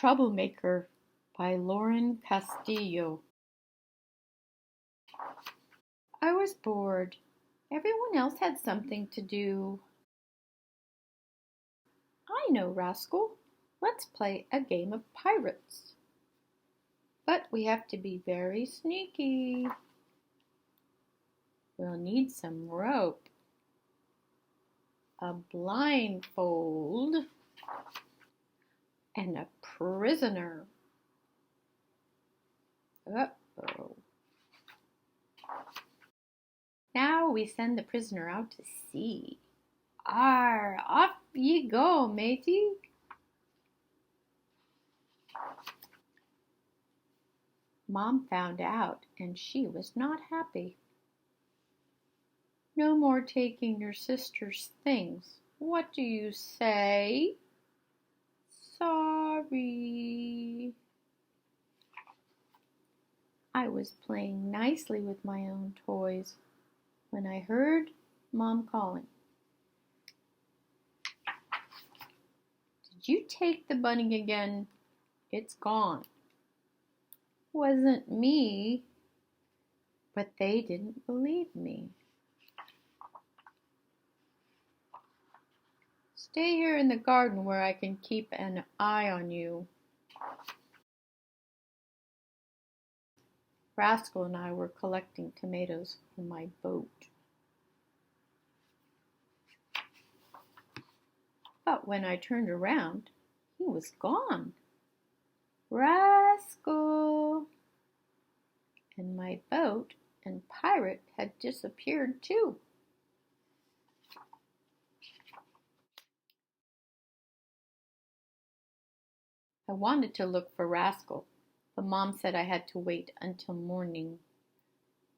Troublemaker by Lauren Castillo. I was bored. Everyone else had something to do. I know, Rascal. Let's play a game of pirates. But we have to be very sneaky. We'll need some rope, a blindfold, and a prisoner. Uh-oh. Now we send the prisoner out to sea. Arr, off ye go, matey. Mom found out, and she was not happy. No more taking your sister's things. What do you say? Sorry. I was playing nicely with my own toys when I heard Mom calling. Did you take the bunny again? It's gone. Wasn't me, but they didn't believe me. Stay here in the garden where I can keep an eye on you. Rascal and I were collecting tomatoes in my boat. But when I turned around, he was gone. Rascal! And my boat and pirate had disappeared too. I wanted to look for Rascal, but Mom said I had to wait until morning.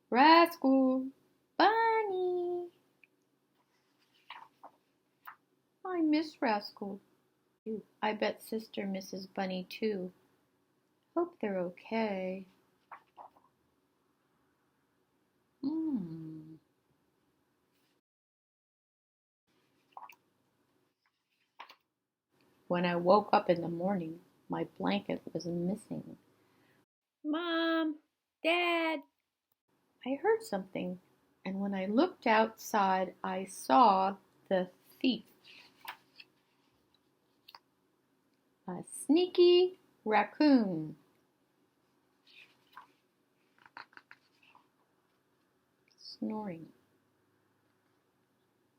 Rascal! Bunny! I miss Rascal. I bet Sister misses Bunny too. Hope they're okay. When I woke up in the morning, my blanket was missing. Mom! Dad! I heard something, and when I looked outside, I saw the thief. A sneaky raccoon. Snoring.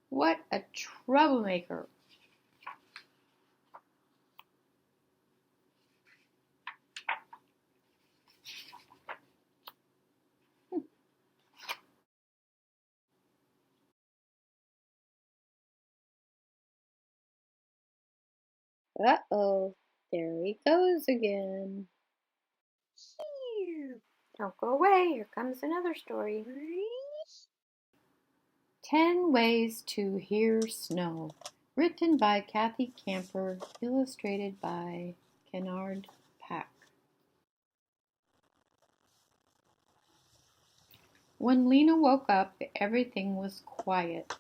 What a troublemaker! Uh-oh, there he goes again. Don't go away, here comes another story. 10 Ways to Hear Snow, written by Kathy Camper, illustrated by Kennard Pack. When Lena woke up, everything was quiet.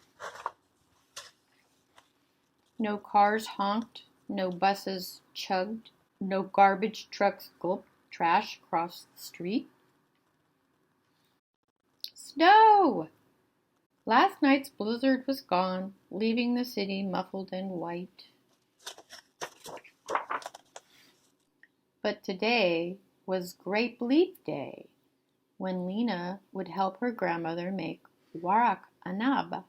No cars honked, no buses chugged, no garbage trucks gulped trash across the street. Snow! Last night's blizzard was gone, leaving the city muffled in white. But today was Grape Leaf Day, when Lena would help her grandmother make warak anab.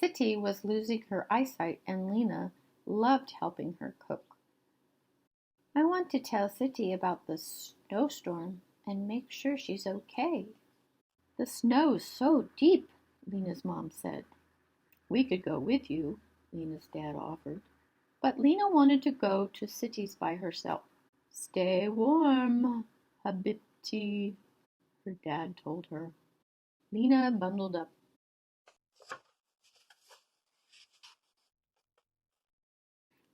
Siti was losing her eyesight, and Lena loved helping her cook. I want to tell Siti about the snowstorm and make sure she's okay. The snow's so deep, Lena's mom said. We could go with you, Lena's dad offered. But Lena wanted to go to Siti's by herself. Stay warm, Habibti, her dad told her. Lena bundled up.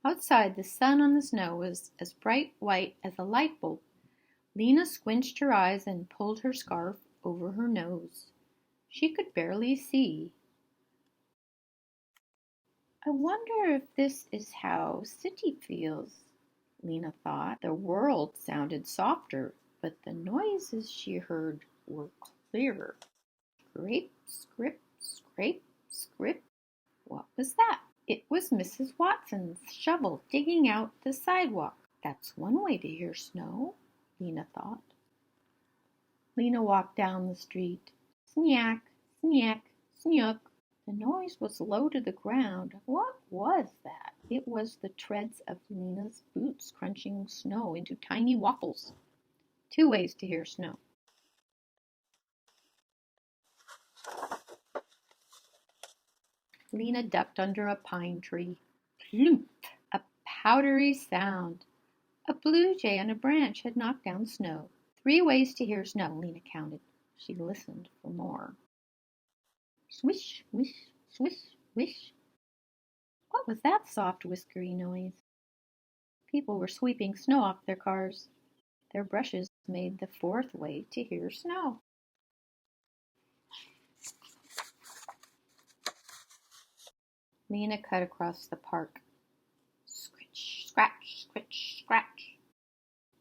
Outside, the sun on the snow was as bright white as a light bulb. Lena squinched her eyes and pulled her scarf over her nose. She could barely see. I wonder if this is how Siti feels, Lena thought. The world sounded softer, but the noises she heard were clearer. Scrape, scrip, scrape, scrip. What was that? It was Mrs. Watson's shovel digging out the sidewalk. That's one way to hear snow, Lena thought. Lena walked down the street. Snack, snack, snook. The noise was low to the ground. What was that? It was the treads of Lena's boots crunching snow into tiny waffles. 2 ways to hear snow. Lena ducked under a pine tree. Plump! A powdery sound. A blue jay on a branch had knocked down snow. 3 ways to hear snow, Lena counted. She listened for more. Swish, swish, swish, swish. What was that soft, whiskery noise? People were sweeping snow off their cars. Their brushes made the 4th way to hear snow. Lena cut across the park. Scritch, scratch, scritch, scratch.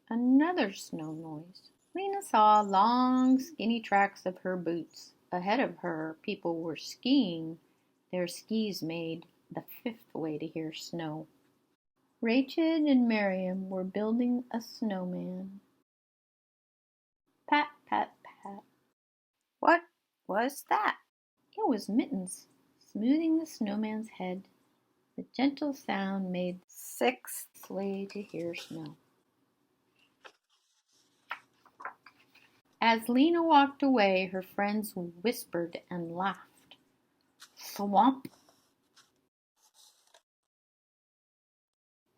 Another snow noise. Lena saw long, skinny tracks of her boots. Ahead of her, people were skiing. Their skis made the 5th way to hear snow. Rachel and Miriam were building a snowman. Pat, pat, pat. What was that? It was Mittens, smoothing the snowman's head. The gentle sound made the 6th way to hear snow. As Lena walked away, her friends whispered and laughed. Swamp!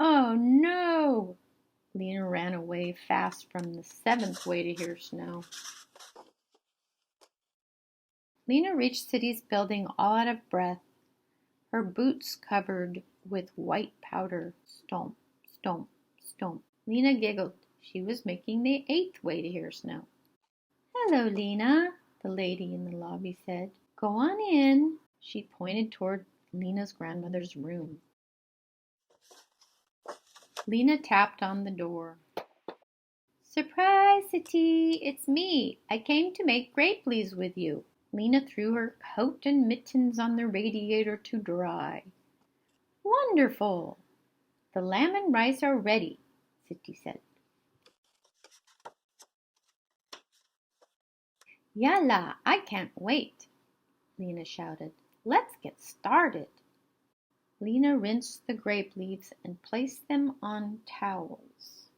Oh no! Lena ran away fast from the 7th way to hear snow. Lena reached City's building all out of breath, her boots covered with white powder. Stomp, stomp, stomp. Lena giggled. She was making the 8th way to hear snow. Hello, Lena, the lady in the lobby said. Go on in. She pointed toward Lena's grandmother's room. Lena tapped on the door. Surprise, City! It's me. I came to make grape leaves with you. Lena threw her coat and mittens on the radiator to dry. Wonderful! The lamb and rice are ready, City said. Yalla, I can't wait, Lena shouted. Let's get started. Lena rinsed the grape leaves and placed them on towels.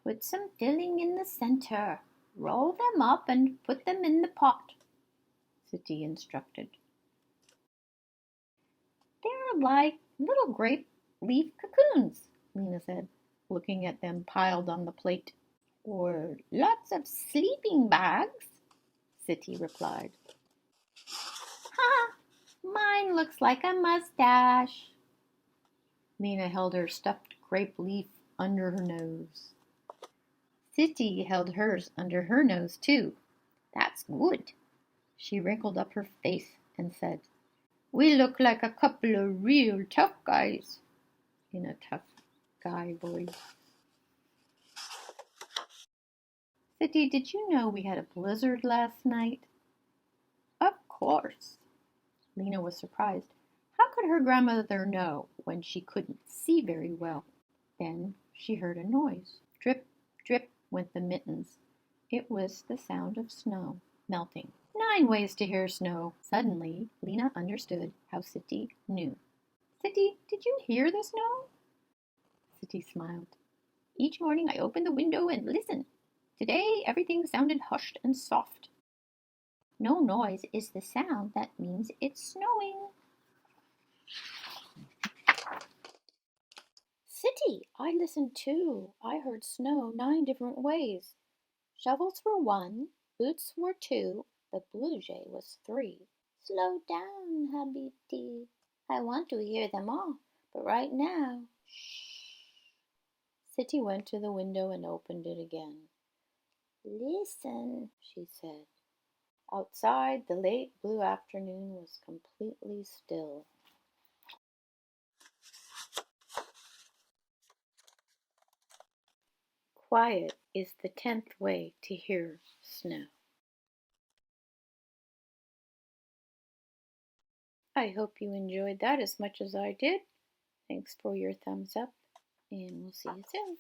Put some filling in the center. Roll them up and put them in the pot, City instructed. They're like little grape leaf cocoons, Lena said, looking at them piled on the plate. Or lots of sleeping bags, City replied. Ha! Mine looks like a mustache. Lena held her stuffed grape leaf under her nose. City held hers under her nose, too. That's good. She wrinkled up her face and said, We look like a couple of real tough guys, in a tough guy voice. City, did you know we had a blizzard last night? Of course. Lena was surprised. How could her grandmother know when she couldn't see very well? Then she heard a noise. Drip, drip went the mittens. It was the sound of snow melting. 9 ways to hear snow. Suddenly, Lena understood how City knew. City, did you hear the snow? City smiled. Each morning I open the window and listen. Today everything sounded hushed and soft. No noise is the sound that means it's snowing. City, I listened too. I heard snow 9 different ways. Shovels were 1, boots were 2, the blue jay was 3. Slow down, Habibti. I want to hear them all, but right now, shh. City went to the window and opened it again. Listen, she said. Outside, the late blue afternoon was completely still. quiet is the 10th way to hear snow. I hope you enjoyed that as much as I did. Thanks for your thumbs up, and we'll see you soon.